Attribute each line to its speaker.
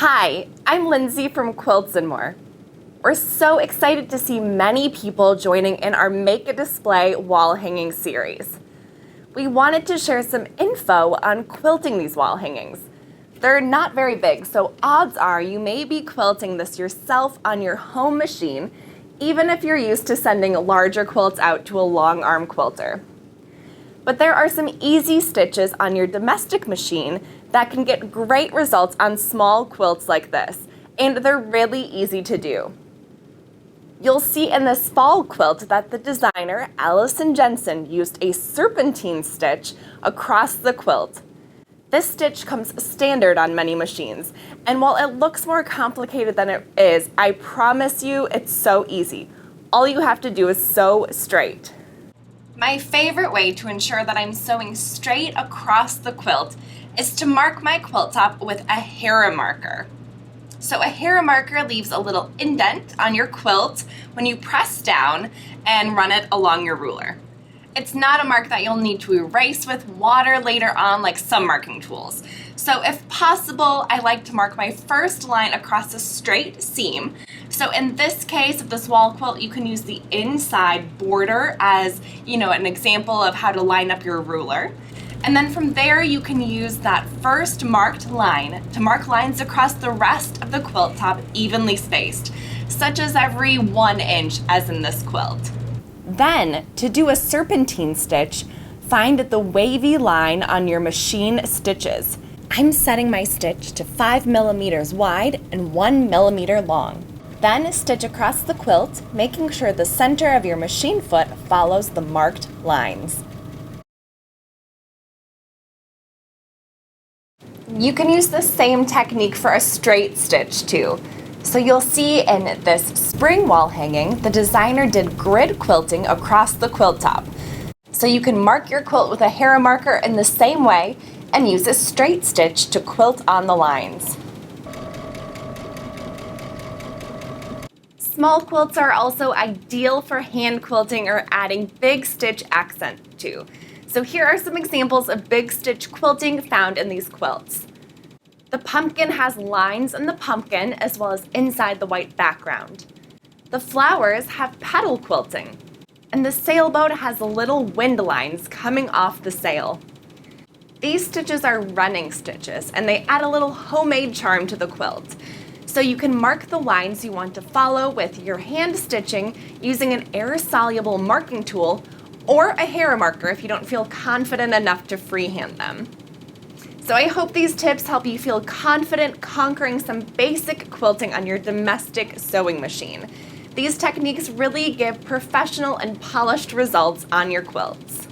Speaker 1: Hi, I'm Lindsay from Quilts and More. We're so excited to see many people joining in our Make a Display wall hanging series. We wanted to share some info on quilting these wall hangings. They're not very big, so odds are you may be quilting this yourself on your home machine, even if you're used to sending larger quilts out to a long arm quilter. But there are some easy stitches on your domestic machine that can get great results on small quilts like this, and they're really easy to do. You'll see in this fall quilt that the designer, Allison Jensen, used a serpentine stitch across the quilt. This stitch comes standard on many machines, and while it looks more complicated than it is, I promise you it's so easy. All you have to do is sew straight. My favorite way to ensure that I'm sewing straight across the quilt is to mark my quilt top with a Hera marker. So a Hera marker leaves a little indent on your quilt when you press down and run it along your ruler. It's not a mark that you'll need to erase with water later on like some marking tools. So if possible, I like to mark my first line across a straight seam. So in this case of this wall quilt, you can use the inside border as, an example of how to line up your ruler. And then from there, you can use that first marked line to mark lines across the rest of the quilt top evenly spaced, such as every 1 inch as in this quilt. Then, to do a serpentine stitch, find the wavy line on your machine stitches. I'm setting my stitch to 5 millimeters wide and 1 millimeter long. Then stitch across the quilt, making sure the center of your machine foot follows the marked lines. You can use the same technique for a straight stitch too. So you'll see in this spring wall hanging, the designer did grid quilting across the quilt top. So you can mark your quilt with a Hera marker in the same way and use a straight stitch to quilt on the lines. Small quilts are also ideal for hand quilting or adding big stitch accent to. So here are some examples of big stitch quilting found in these quilts. The pumpkin has lines in the pumpkin as well as inside the white background. The flowers have petal quilting, and the sailboat has little wind lines coming off the sail. These stitches are running stitches, and they add a little homemade charm to the quilt. So you can mark the lines you want to follow with your hand stitching using an air-soluble marking tool or a Hera marker if you don't feel confident enough to freehand them. So I hope these tips help you feel confident conquering some basic quilting on your domestic sewing machine. These techniques really give professional and polished results on your quilts.